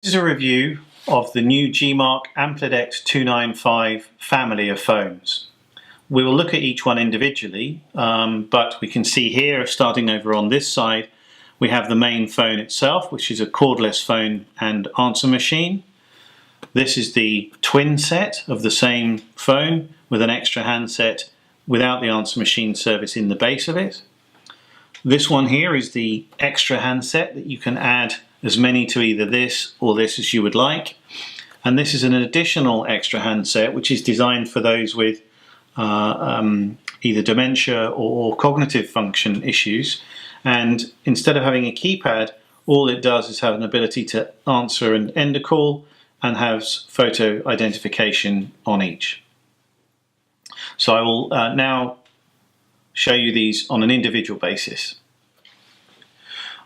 This is a review of the new Geemarc AmpliDect 295 family of phones. We will look at each one individually, but we can see here, starting over on this side, we have the main phone itself, which is a cordless phone and answer machine. This is the twin set of the same phone with an extra handset without the answer machine service in the base of it. This one here is the extra handset that you can add as many to either this or this as you would like. And this is an additional extra handset which is designed for those with either dementia or cognitive function issues. And instead of having a keypad, all it does is have an ability to answer and end a call and has photo identification on each. So I will now show you these on an individual basis.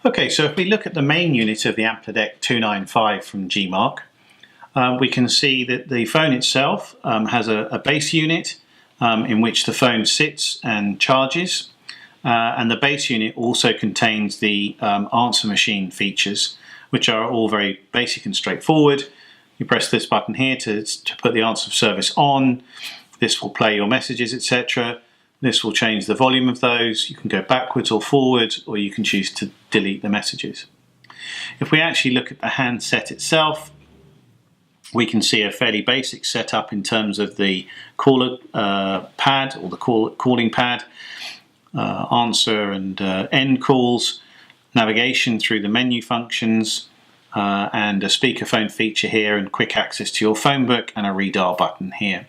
Okay, so if we look at the main unit of the AmpliDect 295 from Geemarc, we can see that the phone itself has a base unit in which the phone sits and charges, and the base unit also contains the answer machine features, which are all very basic and straightforward. You press this button here to put the answer service on. This will play your messages, etc. This will change the volume of those. You can go backwards or forwards, or you can choose to delete the messages. If we actually look at the handset itself, we can see a fairly basic setup in terms of the caller pad or the calling pad, answer and end calls, navigation through the menu functions, and a speakerphone feature here, and quick access to your phone book, and a redial button here.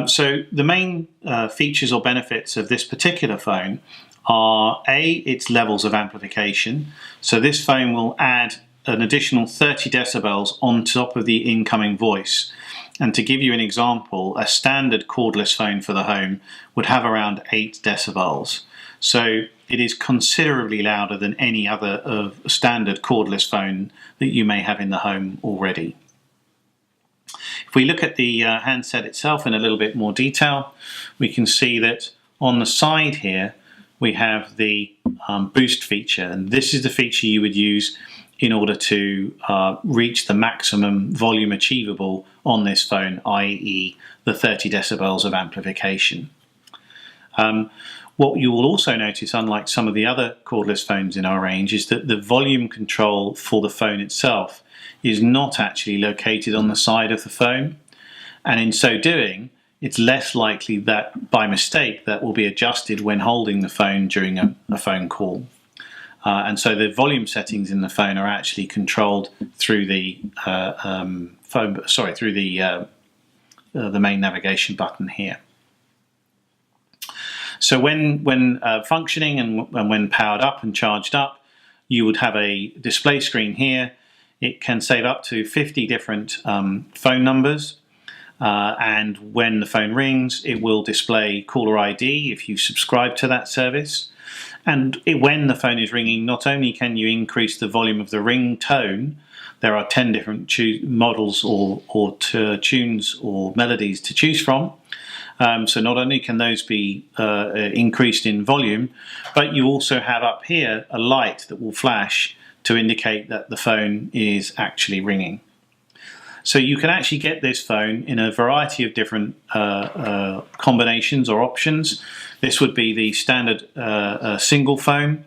So the main features or benefits of this particular phone are its levels of amplification. So this phone will add an additional 30 decibels on top of the incoming voice. And to give you an example, a standard cordless phone for the home would have around 8 decibels. So it is considerably louder than any other standard cordless phone that you may have in the home already. If we look at the handset itself in a little bit more detail, we can see that on the side here we have the boost feature, and this is the feature you would use in order to reach the maximum volume achievable on this phone, i.e. the 30 decibels of amplification. What you will also notice, unlike some of the other cordless phones in our range, is that the volume control for the phone itself is not actually located on the side of the phone, and in so doing it's less likely that by mistake that will be adjusted when holding the phone during a phone call. And so the volume settings in the phone are actually controlled through the the main navigation button here. So when functioning and when powered up and charged up, you would have a display screen here. It can save up to 50 different phone numbers, and when the phone rings it will display caller ID if you subscribe to that service. And when the phone is ringing, not only can you increase the volume of the ring tone, there are 10 different models or tunes or melodies to choose from. So not only can those be increased in volume, but you also have up here a light that will flash to indicate that the phone is actually ringing. So you can actually get this phone in a variety of different combinations or options. This would be the standard single phone.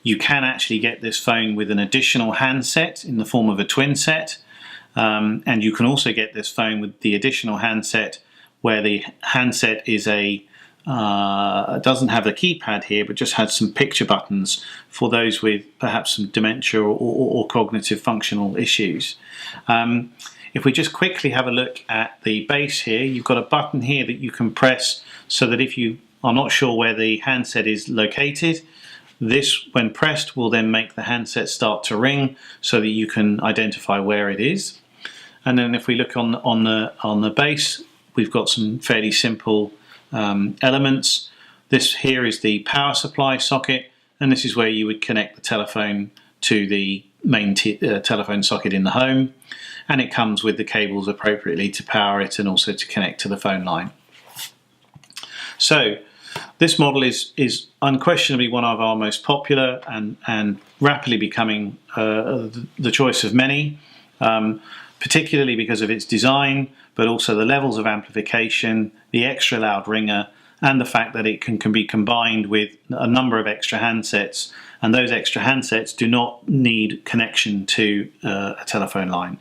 You can actually get this phone with an additional handset in the form of a twin set, and you can also get this phone with the additional handset where the handset is doesn't have a keypad here, but just has some picture buttons for those with perhaps some dementia or cognitive functional issues. If we just quickly have a look at the base here, you've got a button here that you can press so that if you are not sure where the handset is located, this, when pressed, will then make the handset start to ring so that you can identify where it is. And then if we look on the base, we've got some fairly simple elements. This here is the power supply socket, and this is where you would connect the telephone to the main telephone socket in the home, and it comes with the cables appropriately to power it and also to connect to the phone line. So This model is unquestionably one of our most popular and rapidly becoming the choice of many, particularly because of its design, but also the levels of amplification, the extra loud ringer, and the fact that it can be combined with a number of extra handsets, and those extra handsets do not need connection to a telephone line.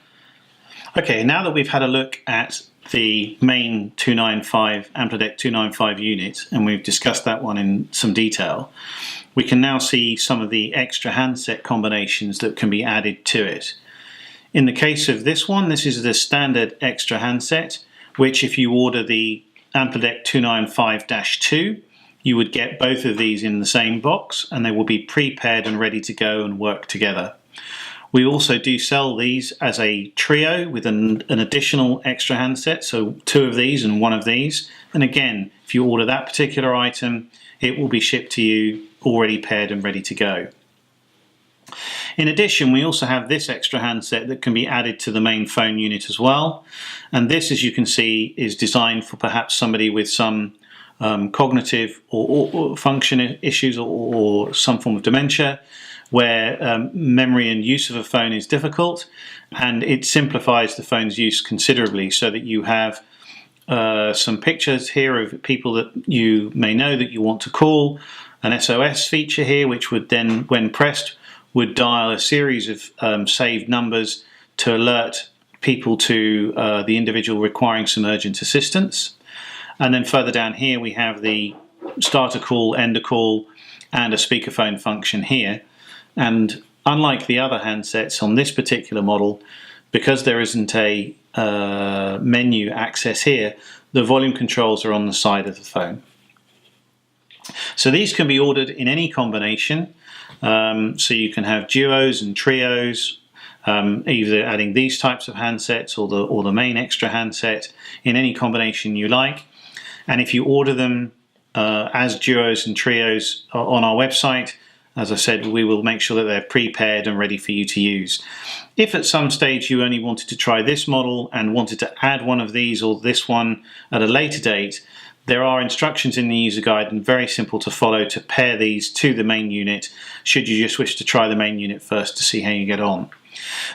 Okay, now that we've had a look at the main 295 AmpliDect 295 unit, and we've discussed that one in some detail, we can now see some of the extra handset combinations that can be added to it. In the case of this one, this is the standard extra handset, which if you order the AmpliDect 295-2, you would get both of these in the same box, and they will be pre-paired and ready to go and work together. We also do sell these as a trio with an additional extra handset, so 2 of these and 1 of these. And again, if you order that particular item, it will be shipped to you already paired and ready to go. In addition, we also have this extra handset that can be added to the main phone unit as well. And this, as you can see, is designed for perhaps somebody with some cognitive or function issues or some form of dementia, where memory and use of a phone is difficult, and it simplifies the phone's use considerably, so that you have some pictures here of people that you may know that you want to call, an SOS feature here which would then, when pressed, would dial a series of saved numbers to alert people to the individual requiring some urgent assistance. And then further down here we have the start a call, end a call, and a speakerphone function here. And unlike the other handsets on this particular model, because there isn't a menu access here, the volume controls are on the side of the phone. So these can be ordered in any combination. So you can have duos and trios, either adding these types of handsets or the main extra handset in any combination you like. And if you order them as duos and trios on our website, as I said, we will make sure that they're pre-paired and ready for you to use. If at some stage you only wanted to try this model and wanted to add one of these or this one at a later date, there are instructions in the user guide and very simple to follow to pair these to the main unit, should you just wish to try the main unit first to see how you get on.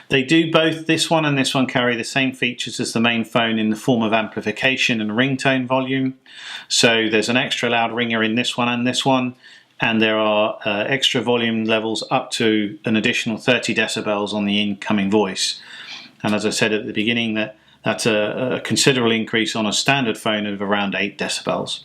They do both, this one and this one, carry the same features as the main phone in the form of amplification and ringtone volume. So there's an extra loud ringer in this one and this one, and there are extra volume levels up to an additional 30 decibels on the incoming voice. And as I said at the beginning, that's a considerable increase on a standard phone of around 8 decibels.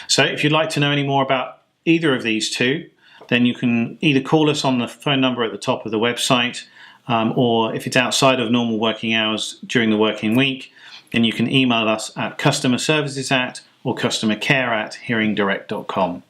So if you'd like to know any more about either of these two, then you can either call us on the phone number at the top of the website, or if it's outside of normal working hours during the working week, then you can email us at customerservices@or customercare@hearingdirect.com.